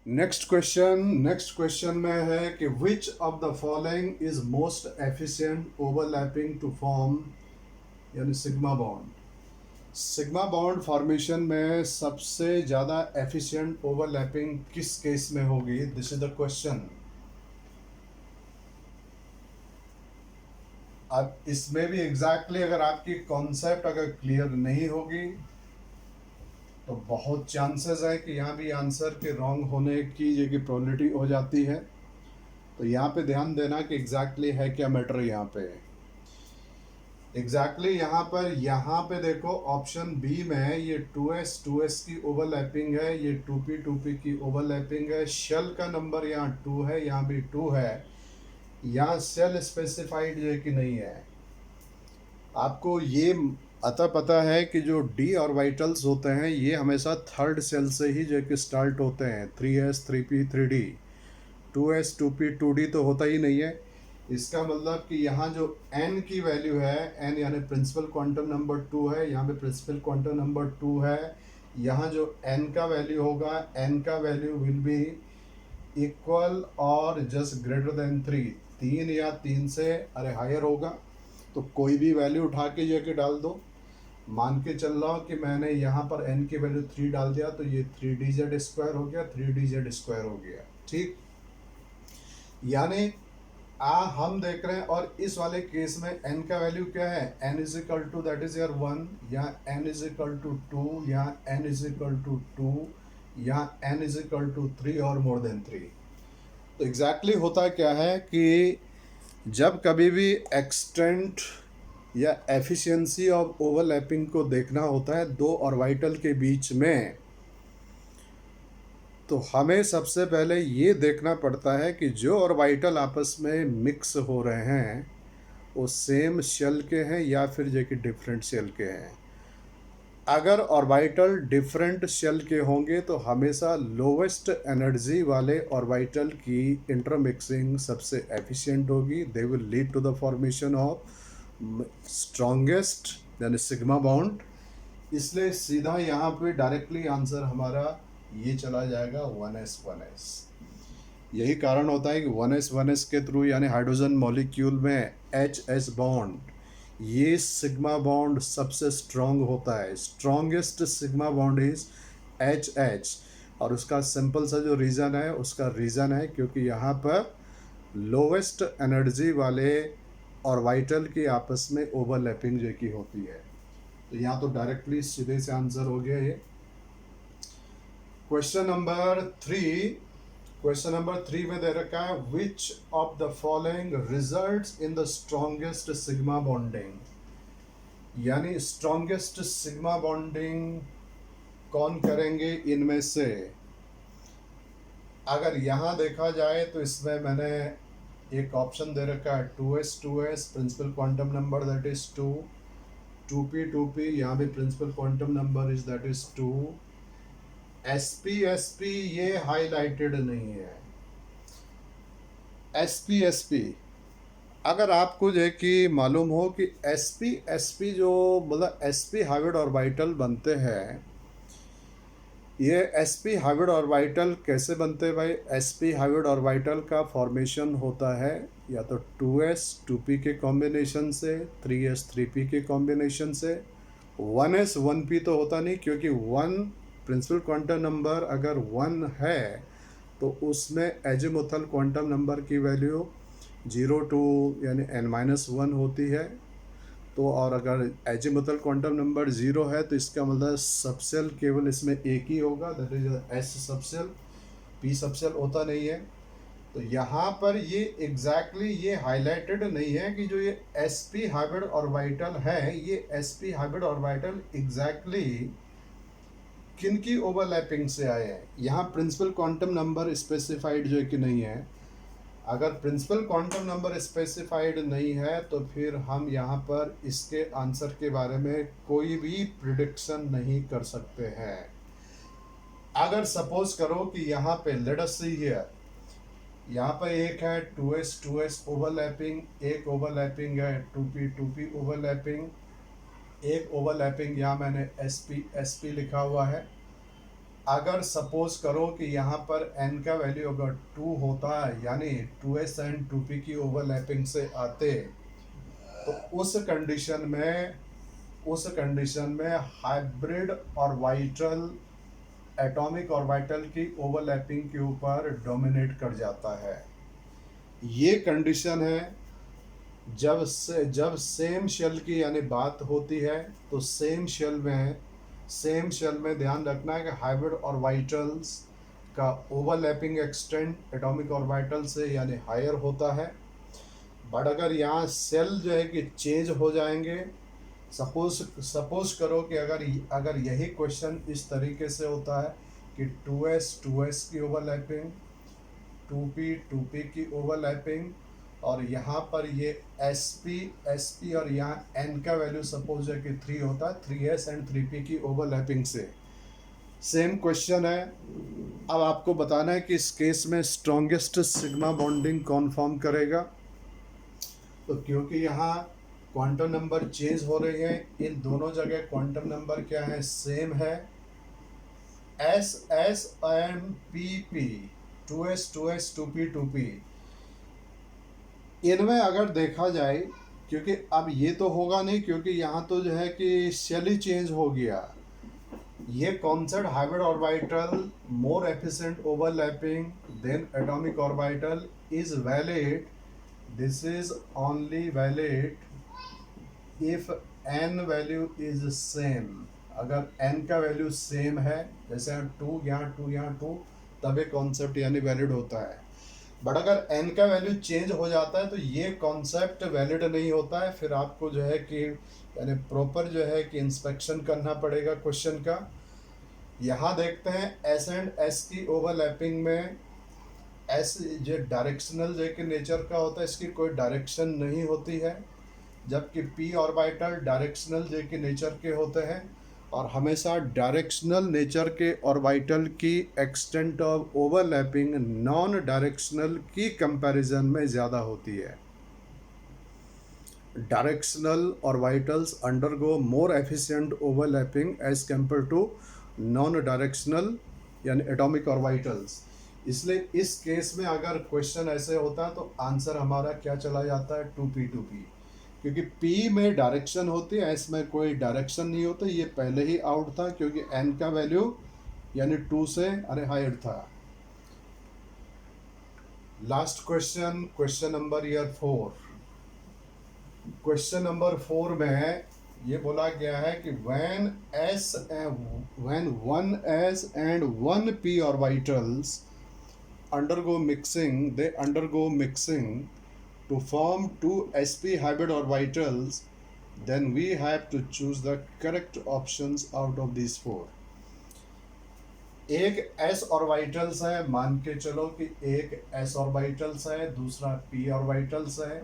Next question में है कि which of the following is most efficient overlapping to form यानी sigma bond. Sigma bond formation में सबसे ज़्यादा एफिशिएंट ओवरलैपिंग किस केस में होगी? This is the question. अब इसमें भी एग्जैक्टली अगर आपकी कॉन्सेप्ट अगर क्लियर नहीं होगी तो बहुत चांसेस है कि यहाँ भी आंसर के रॉन्ग होने की जो कि प्रोबेबिलिटी हो जाती है। तो यहाँ पे ध्यान देना कि एग्जैक्टली है क्या मैटर। यहाँ पे एग्जैक्टली यहाँ पर देखो ऑप्शन बी में ये 2s की ओवरलैपिंग है, ये 2p की ओवरलैपिंग है। शेल का नंबर यहाँ 2 है, यहाँ भी 2 है। यहाँ सेल स्पेसिफाइड जो है कि नहीं है। आपको ये अतः पता है कि जो डी ऑर्बिटल्स होते हैं ये हमेशा थर्ड सेल से ही जो कि स्टार्ट होते हैं। 3s 3p 3d, 2s 2p 2d तो होता ही नहीं है। इसका मतलब कि यहाँ जो n की वैल्यू है, n यानी प्रिंसिपल क्वांटम नंबर 2 है, यहाँ पे प्रिंसिपल क्वांटम नंबर 2 है। यहाँ जो n का वैल्यू होगा, n का वैल्यू विल बी इक्वल और जस्ट ग्रेटर देन 3, 3 या 3 से अरे हायर होगा। तो कोई भी वैल्यू उठा के जाके डाल दो। मान के चल रहा हूँ कि मैंने यहाँ पर n की वैल्यू 3 डाल दिया तो ये 3dz² हो गया, 3dz² हो गया। ठीक, यानी हम देख रहे हैं। और इस वाले केस में n का वैल्यू क्या है? n is equal to that is your 1, या n इज इक्वल टू 2, या n इज इक्वल टू 2, या n इज इक्वल टू 3 और मोर देन 3। तो एग्जैक्टली होता क्या है कि जब कभी भी एक्सटेंट या एफिशिएंसी ऑफ ओवरलैपिंग को देखना होता है दो ऑर्बिटल के बीच में, तो हमें सबसे पहले ये देखना पड़ता है कि जो ऑर्बिटल आपस में मिक्स हो रहे हैं वो सेम शेल के हैं या फिर जो कि डिफरेंट शेल के हैं। अगर ऑर्बिटल डिफरेंट शेल के होंगे तो हमेशा लोवेस्ट एनर्जी वाले ऑर्बिटल की इंटरमिक्सिंग सबसे एफिशिएंट होगी। They will lead to the formation of strongest यानी सिग्मा बॉन्ड। इसलिए सीधा यहाँ पे डायरेक्टली आंसर हमारा ये चला जाएगा 1s 1s। यही कारण होता है कि 1s के थ्रू यानी हाइड्रोजन मॉलिक्यूल में HS बॉन्ड, ये सिग्मा बॉन्ड सबसे स्ट्रॉन्ग होता है। Strongest sigma bond is HH। और उसका सिंपल सा जो रीज़न है, उसका रीज़न है क्योंकि यहाँ पर लोवेस्ट एनर्जी वाले ऑर्बिटल की आपस में ओवरलैपिंग जो की होती है। तो यहाँ तो डायरेक्टली सीधे से आंसर हो गया ये। क्वेश्चन नंबर 3 में दे रखा है विच of the following results in the strongest sigma bonding. यानी स्ट्रॉन्गेस्ट सिग्मा बॉन्डिंग कौन करेंगे इनमें से। अगर यहाँ देखा जाए तो इसमें मैंने एक ऑप्शन दे रखा है 2s principal quantum number that is 2, 2p यहाँ भी principal quantum number is that is 2। sp ये हाईलाइटेड नहीं है। sp अगर आपको जो है कि मालूम हो कि sp जो मतलब sp हाइब्रिड ऑर्बिटल बनते हैं, ये sp हाइब्रिड ऑर्बिटल कैसे बनते हैं भाई? sp हाइब्रिड ऑर्बिटल का फॉर्मेशन होता है या तो 2s 2p के कॉम्बिनेशन से, 3s 3p के कॉम्बिनेशन से। 1s 1p तो होता नहीं, क्योंकि 1 प्रिंसिपल क्वांटम नंबर अगर 1 है तो उसमें एजिमुथल क्वांटम नंबर की वैल्यू 0 टू यानी n-1 होती है। तो और अगर एजिमुथल क्वांटम नंबर 0 है तो इसका मतलब सबसेल केवल इसमें एक ही होगा, that is s subshell, p subshell होता नहीं है। तो यहाँ पर ये एग्जैक्टली ये हाईलाइटेड नहीं है कि जो ये sp हाइब्रिड ऑर्बिटल है, ये sp हाइब्रिड ऑर्बिटल एग्जैक्टली किनकी ओवरलैपिंग से आए हैं। यहाँ प्रिंसिपल क्वांटम नंबर स्पेसिफाइड जो है कि नहीं है। अगर प्रिंसिपल क्वांटम नंबर स्पेसिफाइड नहीं है तो फिर हम यहाँ पर इसके आंसर के बारे में कोई भी प्रिडिक्शन नहीं कर सकते हैं। अगर सपोज करो कि यहाँ पे लेट अस सी हियर, यहाँ पर एक है 2s ओवरलैपिंग, एक ओवरलैपिंग है 2p ओवरलैपिंग, एक ओवरलैपिंग यहाँ मैंने sp लिखा हुआ है। अगर सपोज करो कि यहाँ पर n का वैल्यू अगर 2 होता है, यानी 2s एंड 2p की ओवरलैपिंग से आते, तो उस कंडीशन में हाइब्रिड ऑर्बिटल एटॉमिक ऑर्बिटल की ओवरलैपिंग के ऊपर डोमिनेट कर जाता है। ये कंडीशन है जब सेम शेल की यानी बात होती है, तो सेम शेल में ध्यान रखना है कि हाइब्रिड ऑर्बिटल्स का ओवरलैपिंग एक्सटेंट एटॉमिक ऑर्बिटल से यानी हायर होता है। बट अगर यहाँ सेल जो है कि चेंज हो जाएंगे, सपोज करो कि अगर यही क्वेश्चन इस तरीके से होता है कि 2s की ओवरलैपिंग, 2p की ओवरलैपिंग, और यहाँ पर ये sp और यहाँ n का वैल्यू सपोज है कि 3 होता है, 3s एंड 3p की ओवरलैपिंग से सेम क्वेश्चन है। अब आपको बताना है कि इस केस में स्ट्रॉन्गेस्ट सिग्मा बॉन्डिंग कौन फॉर्म करेगा। तो क्योंकि यहाँ क्वांटम नंबर चेंज हो रही है, इन दोनों जगह क्वांटम नंबर क्या है, सेम है, s and p 2s 2p 2p। इनमें अगर देखा जाए, क्योंकि अब ये तो होगा नहीं, क्योंकि यहाँ तो जो है कि शेल ही चेंज हो गया। ये concept hybrid orbital more efficient overlapping than atomic orbital is valid. This is only valid if n value is same. अगर n का वैल्यू सेम है, जैसे 2 यहाँ 2 यहाँ 2, तब ये कॉन्सेप्ट यानी वैलिड होता है। बट अगर n का वैल्यू चेंज हो जाता है तो ये कॉन्सेप्ट वैलिड नहीं होता है। फिर आपको जो है कि यानी प्रॉपर जो है कि इंस्पेक्शन करना पड़ेगा क्वेश्चन का। यहाँ देखते हैं s एंड s की ओवरलैपिंग में s जो डायरेक्शनल जो के नेचर का होता है, इसकी कोई डायरेक्शन नहीं होती है, जबकि p ऑर्बिटल डायरेक्शनल जो के नेचर के होते हैं, और हमेशा डायरेक्शनल नेचर के ऑर्बिटल की extent of overlapping non directional की कंपैरिजन में ज़्यादा होती है। Directional orbitals undergo more efficient overlapping as compare to non directional यानी एटॉमिक ऑर्बिटल्स। इसलिए इस केस में अगर क्वेश्चन ऐसे होता है तो आंसर हमारा क्या चला जाता है, 2p, क्योंकि p में डायरेक्शन होती है, s में कोई डायरेक्शन नहीं होता। ये पहले ही आउट था क्योंकि n का वैल्यू यानी 2 से हायर था। Last question number 4। Question number 4 में ये बोला गया है कि when 1s and 1p orbitals undergo mixing to form 2 sp hybrid orbitals, then we have to choose the correct options out of these 4. एक s ऑर्बिटल्स है, मान के चलो कि एक s ऑर्बिटल्स है, दूसरा p ऑर्बिटल्स है,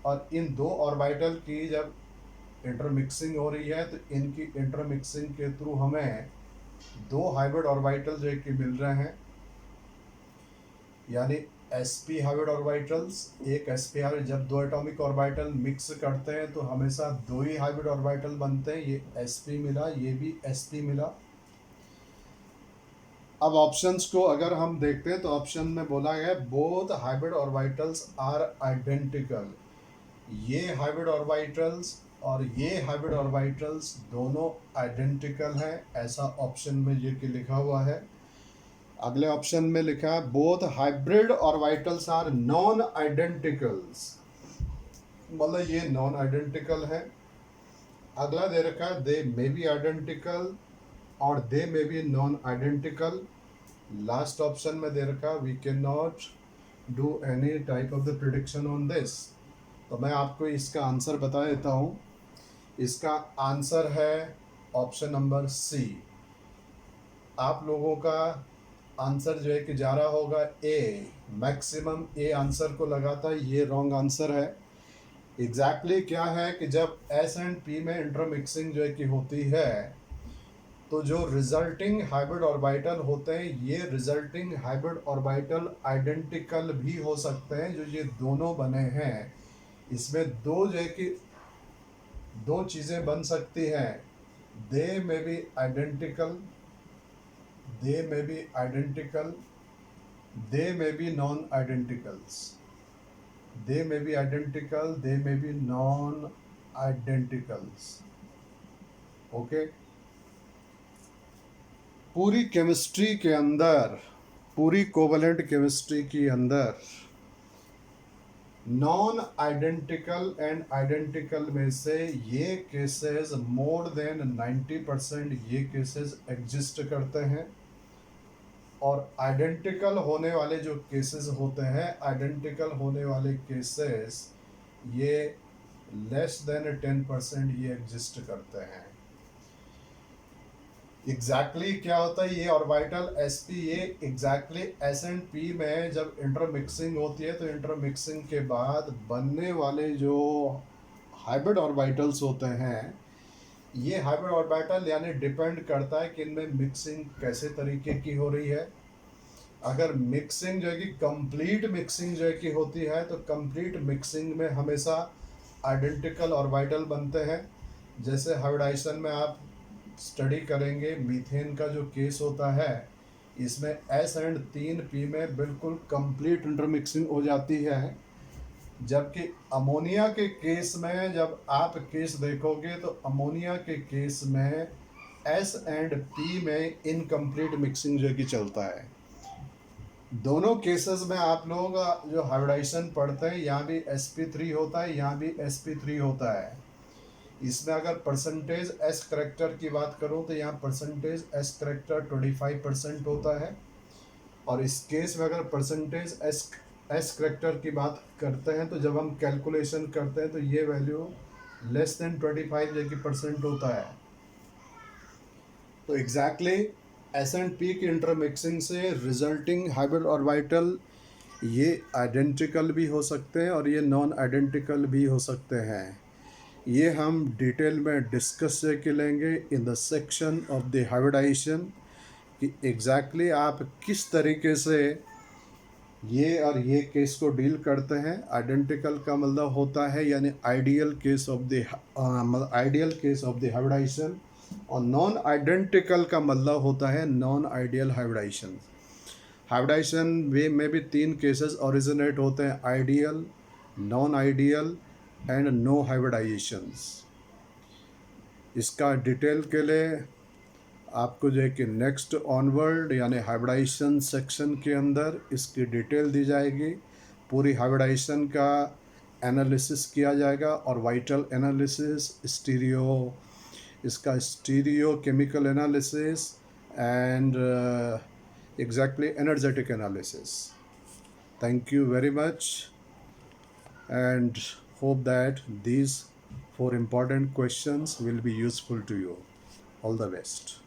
और इन दो ऑर्बिटल की जब इंटरमिक्सिंग हो रही है तो इनकी इंटरमिक्सिंग के थ्रू हमें 2 हाइब्रिड ऑर्बिटल जो कि मिल रहे हैं, यानी sp हाइब्रिड ऑर्बिटल्स, एक sp हाइब्रिड। जब 2 एटॉमिक ऑर्बिटल मिक्स करते हैं तो हमेशा 2 ही हाइब्रिड ऑर्बिटल बनते हैं। ये sp मिला, ये भी sp मिला। अब ऑप्शंस को अगर हम देखते हैं तो ऑप्शन में बोला गया both hybrid orbitals are identical. ये हाइब्रिड ऑर्बिटल्स और ये हाइब्रिड ऑर्बिटल्स दोनों आइडेंटिकल हैं, ऐसा ऑप्शन में ये कि लिखा हुआ है। अगले ऑप्शन में लिखा है both hybrid orbitals are non identicals, मतलब ये नॉन आइडेंटिकल है। अगला दे रखा है दे मे बी आइडेंटिकल और they may be non identical. Last option में दे रखा we can not do any type of the prediction on this. तो मैं आपको इसका आंसर बता देता हूँ। इसका आंसर है ऑप्शन नंबर सी। आप लोगों का आंसर जो है कि जा रहा होगा ए, मैक्सिमम ए आंसर को लगाता है, ये रॉन्ग आंसर है। एग्जैक्टली क्या है कि जब एस एंड पी में इंटरमिक्सिंग जो है कि होती है तो जो रिजल्टिंग हाइब्रिड ऑर्बिटल होते हैं, ये रिजल्टिंग हाइब्रिड ऑर्बिटल आइडेंटिकल भी हो सकते हैं। जो ये दोनों बने हैं इसमें दो जो है कि दो चीज़ें बन सकती हैं, they may be identical, they may be identical, they may be non-identicals, they may be identical, they may be non-identicals. Okay पूरी केमिस्ट्री के अंदर, पूरी कोवलेंट केमिस्ट्री के अंदर नॉन आइडेंटिकल एंड आइडेंटिकल में से ये केसेस मोर देन 90% ये केसेस एग्जिस्ट करते हैं, और आइडेंटिकल होने वाले जो केसेस होते हैं, आइडेंटिकल होने वाले केसेस ये लेस देन 10% ये एग्जिस्ट करते हैं। एग्जैक्टली क्या होता है ये ऑर्बिटल sp, ये एग्जैक्टली s एंड p में जब इंटरमिक्सिंग होती है तो इंटरमिक्सिंग के बाद बनने वाले जो हाइब्रिड ऑर्बिटल्स होते हैं, ये हाइब्रिड ऑर्बिटल यानी डिपेंड करता है कि इनमें मिक्सिंग कैसे तरीके की हो रही है। अगर मिक्सिंग जो है कि कंप्लीट मिक्सिंग जो है कि होती है तो कंप्लीट मिक्सिंग में हमेशा आइडेंटिकल ऑर्बिटल बनते हैं। जैसे हाइब्रिडाइजेशन में आप स्टडी करेंगे, मीथेन का जो केस होता है इसमें S एंड 3p में बिल्कुल कंप्लीट इंटरमिक्सिंग हो जाती है, जबकि अमोनिया के केस में जब आप केस देखोगे तो अमोनिया के केस में S एंड p में इनकम्प्लीट मिक्सिंग जो कि चलता है। दोनों केसेस में आप लोग जो हाइब्रिडाइजेशन पढ़ते हैं यहाँ भी sp3 होता है, यहाँ भी sp3 होता है। इसमें अगर परसेंटेज S करेक्टर की बात करूँ तो यहाँ परसेंटेज S करेक्टर 25% होता है, और इस केस में अगर परसेंटेज S करेक्टर की बात करते हैं तो जब हम कैलकुलेशन करते हैं तो ये वैल्यू लेस देन 25 जो कि % होता है। तो एग्जैक्टली S एंड P की इंटरमिक्सिंग से रिजल्टिंग हाइब्रिड ऑर्बिटल ये आइडेंटिकल भी हो सकते हैं और ये नॉन आइडेंटिकल भी हो सकते हैं। ये हम डिटेल में डिस्कस के लेंगे in the section of the hybridisation कि एग्जैक्टली आप किस तरीके से ये और ये केस को डील करते हैं। आइडेंटिकल का मतलब होता है यानी ideal case of the hybridization, और नॉन आइडेंटिकल का मतलब होता है नॉन आइडियल हाइब्रिडाइजेशन। हाइब्रिडाइजेशन वे में भी 3 केसेस ओरिजिनेट होते हैं, ideal, non ideal and no hybridizations. इसका डिटेल के लिए आपको जो है कि नेक्स्ट ऑनवर्ड यानी हाइब्रिडाइजेशन सेक्शन के अंदर इसकी डिटेल दी जाएगी। पूरी हाइब्रिडाइजेशन का एनालिसिस किया जाएगा और वाइटल एनालिसिस, इसका stereo chemical analysis and exactly energetic analysis. Thank you very much and hope that these 4 important questions will be useful to you. All the best.